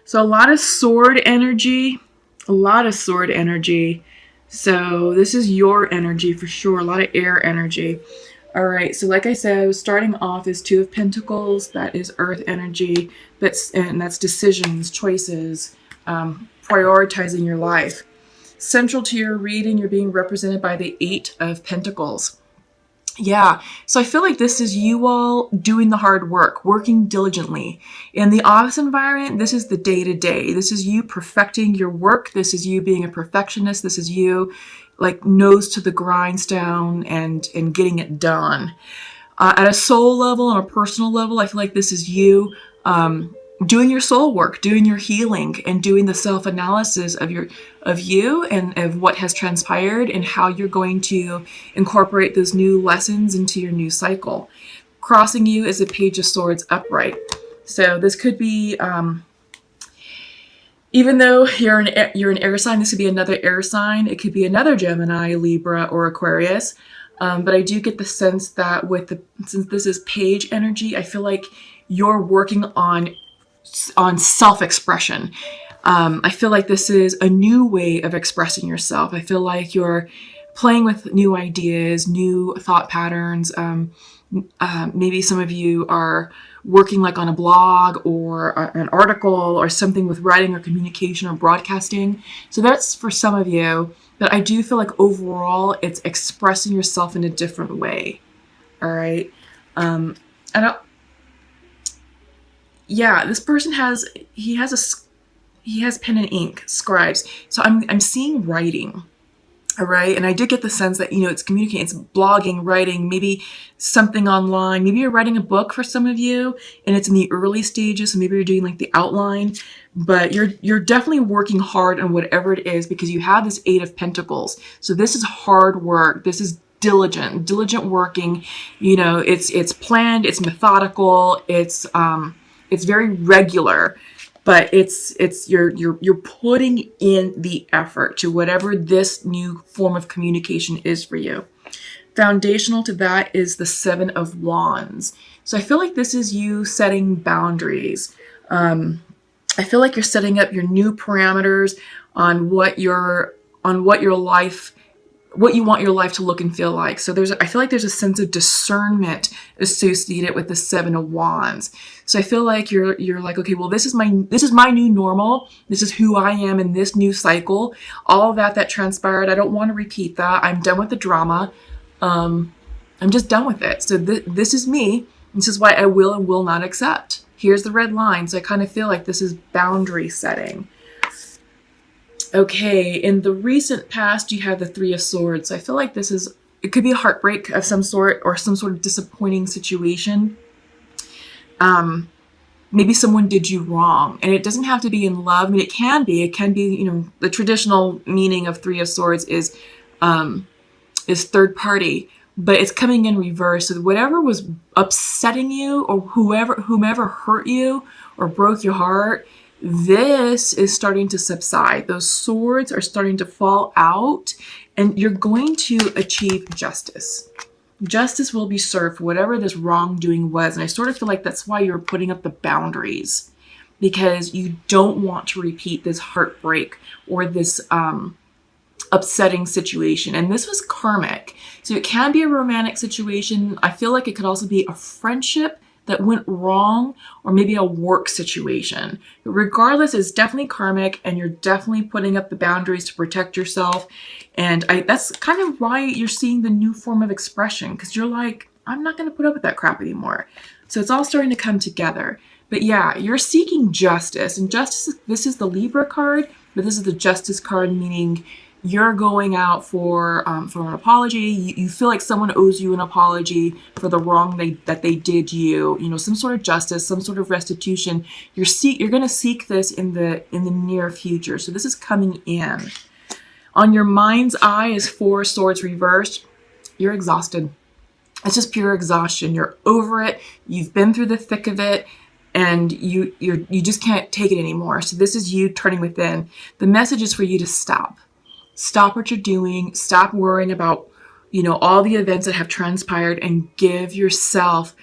So a lot of sword energy, a lot of sword energy. So this is your energy for sure, a lot of air energy. All right, so like I said, I was starting off as Two of Pentacles. That is earth energy. That's decisions, choices, prioritizing your life. Central to your reading, you're being represented by the Eight of Pentacles. Yeah, so I feel like this is you all doing the hard work, working diligently. In the office environment, this is the day-to-day. This is you perfecting your work. This is you being a perfectionist. This is you like nose to the grindstone and getting it done. At a soul level, on a personal level, I feel like this is you doing your soul work, doing your healing, and doing the self-analysis of you and of what has transpired and how you're going to incorporate those new lessons into your new cycle. Crossing you is a Page of Swords upright. So this could be, even though you're an air sign, this could be another air sign. It could be another Gemini, Libra, or Aquarius. But I do get the sense that since this is page energy, I feel like you're working on self-expression. I feel like this is a new way of expressing yourself. I feel like you're playing with new ideas, new thought patterns. Maybe some of you are working like on a blog or an article or something with writing or communication or broadcasting. So that's for some of you. But I do feel like overall it's expressing yourself in a different way. All right. Yeah, this person has pen and ink, scribes. So I'm seeing writing. All right. And I did get the sense that, it's communicating, it's blogging, writing, maybe something online. Maybe you're writing a book for some of you and it's in the early stages. So maybe you're doing like the outline, but you're definitely working hard on whatever it is because you have this Eight of Pentacles. So this is hard work. This is diligent working. It's planned, it's methodical, it's very regular. But you're putting in the effort to whatever this new form of communication is for you. Foundational to that is the Seven of Wands. So I feel like this is you setting boundaries. I feel like you're setting up your new parameters on what you want your life to look and feel like. So I feel like there's a sense of discernment associated with the Seven of Wands. So I feel like you're like, okay, well, this is my new normal. This is who I am in this new cycle. All of that transpired, I don't want to repeat that. I'm done with the drama. I'm just done with it. So this is me. This is why I will and will not accept. Here's the red line. So I kind of feel like this is boundary setting. Okay, in the recent past, you have the Three of Swords. So I feel like it could be a heartbreak of some sort or some sort of disappointing situation. Maybe someone did you wrong, and it doesn't have to be in love. I mean, it can be, the traditional meaning of Three of Swords is third party, but it's coming in reverse. So whatever was upsetting you or whomever hurt you or broke your heart, this is starting to subside. Those swords are starting to fall out and you're going to achieve justice. Justice will be served for whatever this wrongdoing was. And I sort of feel like that's why you're putting up the boundaries, because you don't want to repeat this heartbreak or this upsetting situation. And this was karmic. So it can be a romantic situation. I feel like it could also be a friendship that went wrong, or maybe a work situation. But regardless, it's definitely karmic and you're definitely putting up the boundaries to protect yourself. And that's kind of why you're seeing the new form of expression, because you're like, I'm not going to put up with that crap anymore. So it's all starting to come together. But yeah, you're seeking justice. And justice, this is the Libra card, but this is the Justice card, meaning you're going out for an apology. You feel like someone owes you an apology for the wrong that they did you. Some sort of justice, some sort of restitution. You're going to seek this in the near future. So this is coming in. On your mind's eye is Four Swords reversed. You're exhausted. It's just pure exhaustion. You're over it. You've been through the thick of it. And you just can't take it anymore. So this is you turning within. The message is for you to stop. Stop what you're doing. Stop worrying about, all the events that have transpired, and give yourself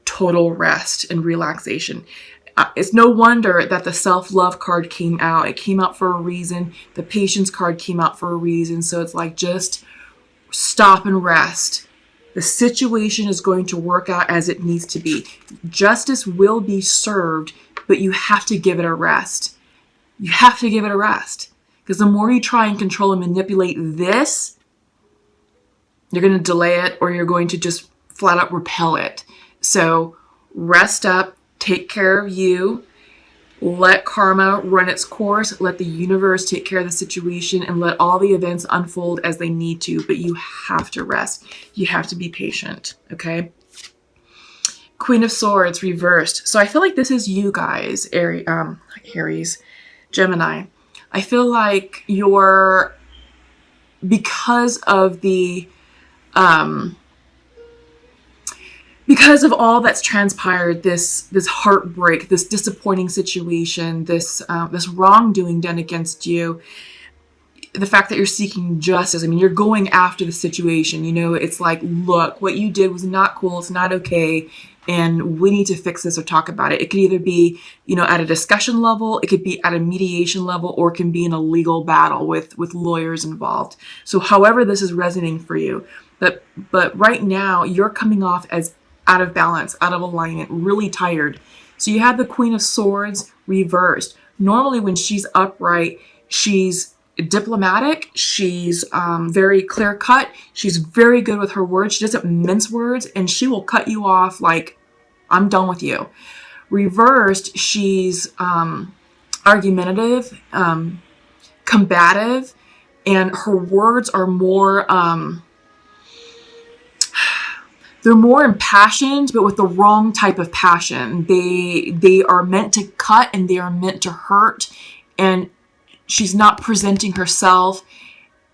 total rest and relaxation. It's no wonder that the self-love card came out. It came out for a reason. The patience card came out for a reason. So it's like, just stop and rest. The situation is going to work out as it needs to be. Justice will be served, but you have to give it a rest. You have to give it a rest. Because the more you try and control and manipulate this, you're going to delay it, or you're going to just flat out repel it. So rest up, take care of you, let karma run its course, let the universe take care of the situation, and let all the events unfold as they need to. But you have to rest. You have to be patient, okay? Queen of Swords reversed. So I feel like this is you guys, Aries, Gemini. I feel like you're, because of the because of all that's transpired, this heartbreak, this disappointing situation, this wrongdoing done against you, the fact that you're seeking justice. I mean, you're going after the situation. You know, it's like, look, what you did was not cool. It's not okay. And we need to fix this or talk about it. It could either be, you know, at a discussion level, it could be at a mediation level, or it can be in a legal battle with lawyers involved. So however this is resonating for you, but right now you're coming off as out of balance, out of alignment, really tired. So you have the Queen of Swords reversed. Normally when she's upright, she's diplomatic, she's very clear cut, she's very good with her words, she doesn't mince words, and she will cut you off like, I'm done with you. Reversed, she's argumentative, combative, and her words are more they're more impassioned, but with the wrong type of passion. They are meant to cut, and they are meant to hurt, and she's not presenting herself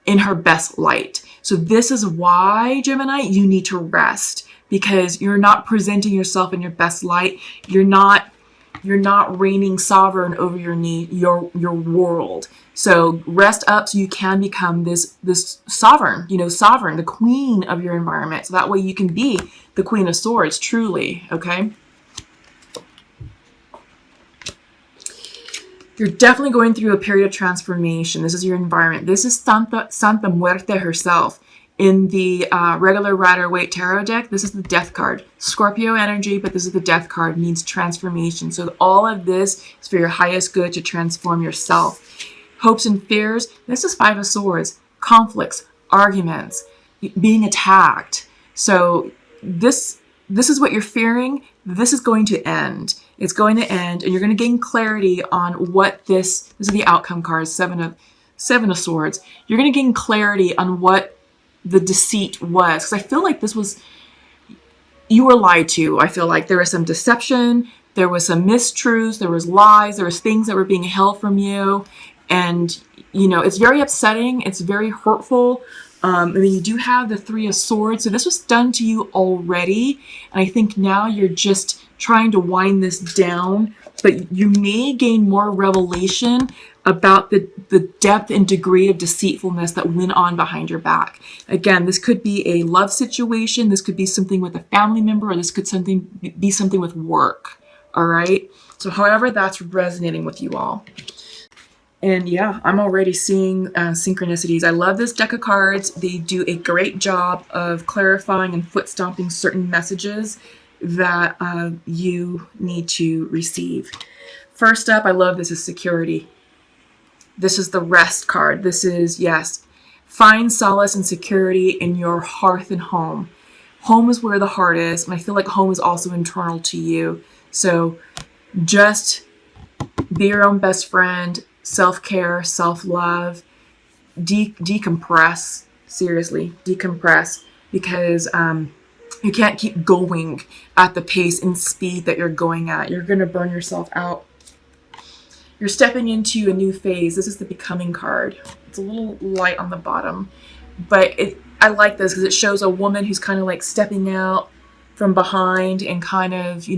in her best light. So this is why, Gemini, you need to rest, because you're not presenting yourself in your best light. You're not reigning sovereign over your world. So rest up so you can become this sovereign, the queen of your environment. So that way you can be the Queen of Swords, truly, okay? You're definitely going through a period of transformation. This is your environment. This is Santa Muerte herself. In the regular Rider-Waite Tarot deck, this is the Death card. Scorpio energy, but this is the Death card, means transformation. So all of this is for your highest good, to transform yourself. Hopes and fears, this is Five of Swords. Conflicts, arguments, being attacked. So this is what you're fearing. This is going to end. It's going to end, and you're going to gain clarity on what this is the outcome card, Seven of Swords. You're going to gain clarity on what the deceit was, because I feel like you were lied to. I feel like there was some deception, there was some mistruths, there was lies, there was things that were being held from you, and it's very upsetting, it's very hurtful. I mean, you do have the Three of Swords, so this was done to you already, and I think now you're just trying to wind this down, but you may gain more revelation about the depth and degree of deceitfulness that went on behind your back. Again, this could be a love situation, this could be something with a family member, or this could be something with work, all right? So however that's resonating with you all. And yeah, I'm already seeing synchronicities. I love this deck of cards. They do a great job of clarifying and foot stomping certain messages that you need to receive. First up, I love this is security. This is the Rest card. This is, yes, find solace and security in your hearth and home. Home is where the heart is, and I feel like home is also internal to you. So just be your own best friend, self-care, self-love, decompress, seriously, decompress, because you can't keep going at the pace and speed that you're going at. You're going to burn yourself out. You're stepping into a new phase. This is the Becoming card. It's a little light on the bottom, but I like this because it shows a woman who's kind of like stepping out from behind and kind of,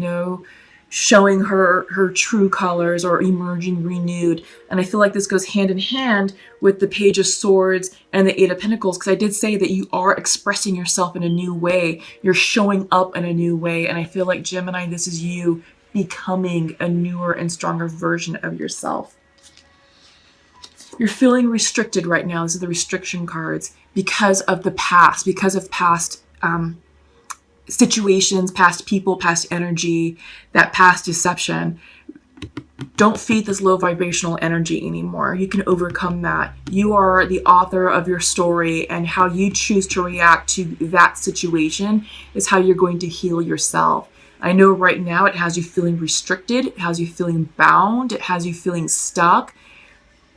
showing her true colors, or emerging renewed. And I feel like this goes hand in hand with the Page of Swords and the Eight of Pentacles, because I did say that you are expressing yourself in a new way. You're showing up in a new way. And I feel like, Gemini, this is you becoming a newer and stronger version of yourself. You're feeling restricted right now. These are the restriction cards because of the past, because of past situations, past people, past energy, that past deception. Don't feed this low vibrational energy anymore. You can overcome that. You are the author of your story, and how you choose to react to that situation is how you're going to heal yourself. I know right now it has you feeling restricted, it has you feeling bound, it has you feeling stuck,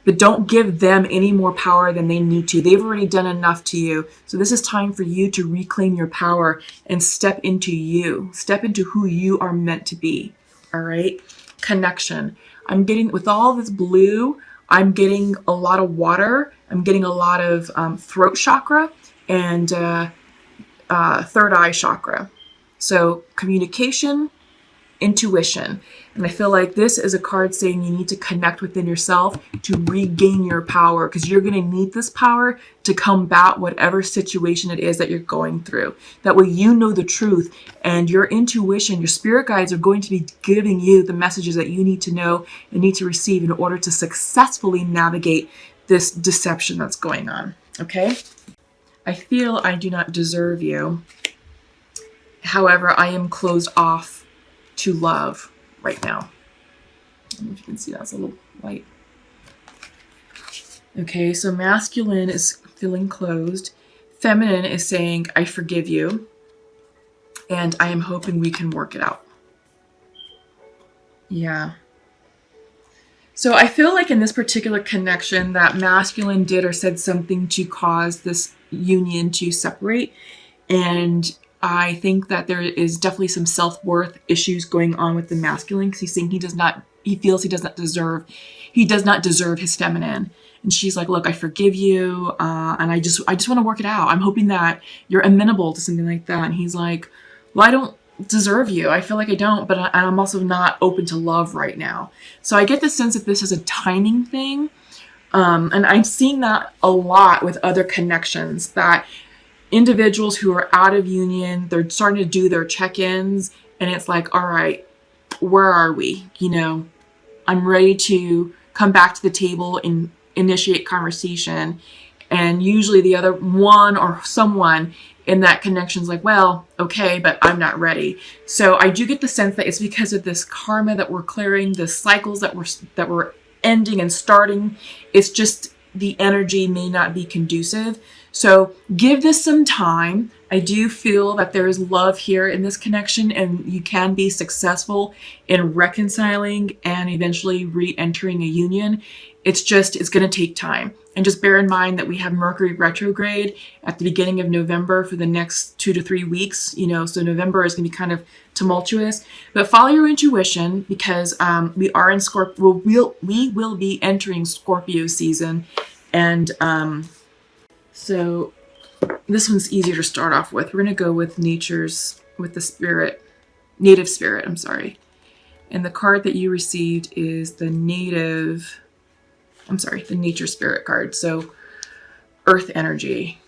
but don't give them any more power than they need to. They've already done enough to you. So this is time for you to reclaim your power and step into you. Step into who you are meant to be. All right? Connection. I'm getting, with all this blue, I'm getting a lot of water. I'm getting a lot of throat chakra and third eye chakra. So communication, intuition. And I feel like this is a card saying you need to connect within yourself to regain your power, because you're going to need this power to combat whatever situation it is that you're going through. That way you know the truth, and your intuition, your spirit guides are going to be giving you the messages that you need to know and need to receive in order to successfully navigate this deception that's going on. Okay? I feel I do not deserve you. However, I am closed off to love right now. I don't know if you can see, that's a little light. Okay, so masculine is feeling closed. Feminine is saying, I forgive you, and I am hoping we can work it out. Yeah. So I feel like in this particular connection that masculine did or said something to cause this union to separate. And I think that there is definitely some self-worth issues going on with the masculine, because he's saying he feels he does not deserve his feminine. And she's like, look, I forgive you. And I just want to work it out. I'm hoping that you're amenable to something like that. And he's like, well, I don't deserve you. I feel like I don't, but I'm also not open to love right now. So I get the sense that this is a timing thing. And I'm seeing that a lot with other connections, that individuals who are out of union, they're starting to do their check-ins, and it's like, all right, where are we? You know, I'm ready to come back to the table and initiate conversation. And usually the other one or someone in that connection is like, well, okay, but I'm not ready. So I do get the sense that it's because of this karma that we're clearing, the cycles that we're ending and starting. It's just the energy may not be conducive. So give this some time. I do feel that there is love here in this connection, and you can be successful in reconciling and eventually re-entering a union. It's going to take time. And just bear in mind that we have Mercury retrograde at the beginning of November for the next 2 to 3 weeks. You know, so November is going to be kind of tumultuous. But follow your intuition, because we are in Scorpio. We will be entering Scorpio season, and so this one's easier to start off with. We're going to go with native spirit. And the card that you received is the nature spirit card. So earth energy.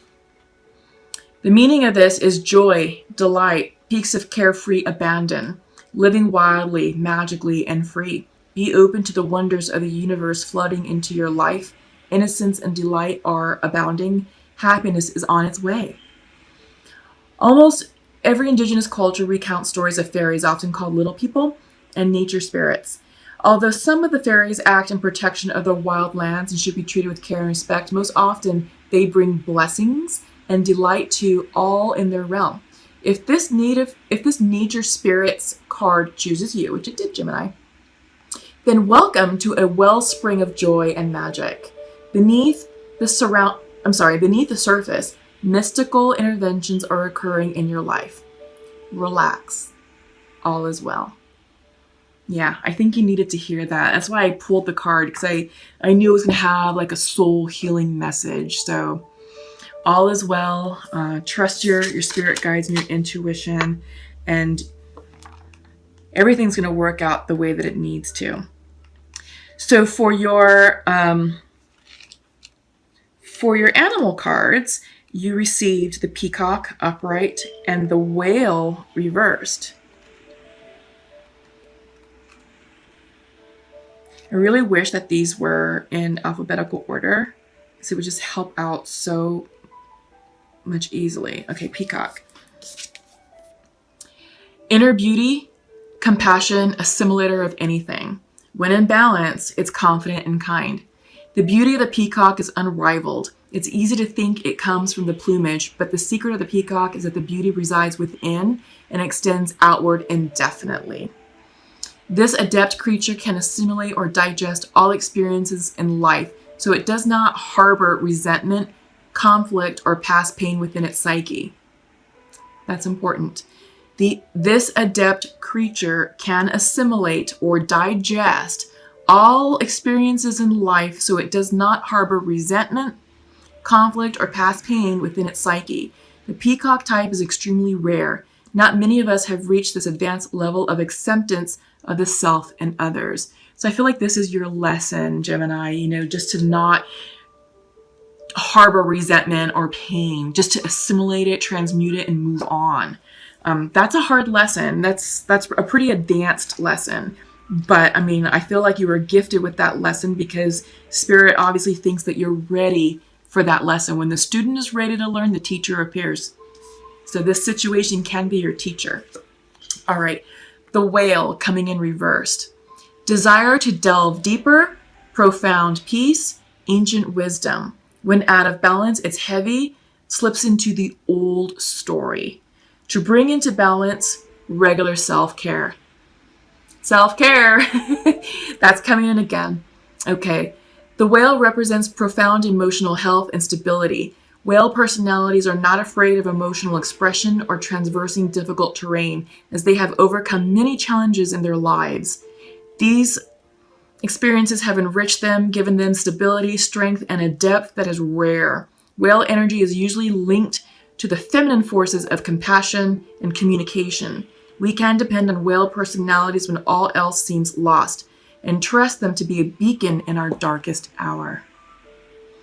The meaning of this is joy, delight, peaks of carefree abandon, living wildly, magically, and free. Be open to the wonders of the universe flooding into your life. Innocence and delight are abounding. Happiness is on its way. Almost every indigenous culture recounts stories of fairies, often called little people, and nature spirits. Although some of the fairies act in protection of the wild lands and should be treated with care and respect, most often they bring blessings and delight to all in their realm. If this nature spirits card chooses you, which it did, Gemini, then welcome to a wellspring of joy and magic. Beneath the surface, mystical interventions are occurring in your life. Relax. All is well. Yeah, I think you needed to hear that. That's why I pulled the card, because I knew it was going to have like a soul healing message. So all is well. Trust your spirit guides and your intuition, and everything's going to work out the way that it needs to. So for your animal cards, you received the peacock upright and the whale reversed. I really wish that these were in alphabetical order, because it would just help out so much easily. Okay, peacock. Inner beauty, compassion, assimilator of anything. When in balance, it's confident and kind. The beauty of the peacock is unrivaled. It's easy to think it comes from the plumage, but the secret of the peacock is that the beauty resides within and extends outward indefinitely. This adept creature can assimilate or digest all experiences in life, so it does not harbor resentment, conflict, or past pain within its psyche. That's important. This adept creature can assimilate or digest all experiences in life, so it does not harbor resentment, conflict, or past pain within its psyche. The peacock type is extremely rare. Not many of us have reached this advanced level of acceptance of the self and others. So I feel like this is your lesson, Gemini, just to not harbor resentment or pain, just to assimilate it, transmute it, and move on. That's a hard lesson. That's a pretty advanced lesson. But I feel like you were gifted with that lesson because Spirit obviously thinks that you're ready for that lesson. When the student is ready to learn, the teacher appears. So this situation can be your teacher. All right. The whale coming in reversed. Desire to delve deeper, profound peace, ancient wisdom. When out of balance, it's heavy, slips into the old story. To bring into balance, regular self-care. Self-care. That's coming in again. Okay. The whale represents profound emotional health and stability. Whale personalities are not afraid of emotional expression or traversing difficult terrain, as they have overcome many challenges in their lives. These experiences have enriched them, given them stability, strength, and a depth that is rare. Whale energy is usually linked to the feminine forces of compassion and communication. We can depend on whale personalities when all else seems lost, and trust them to be a beacon in our darkest hour.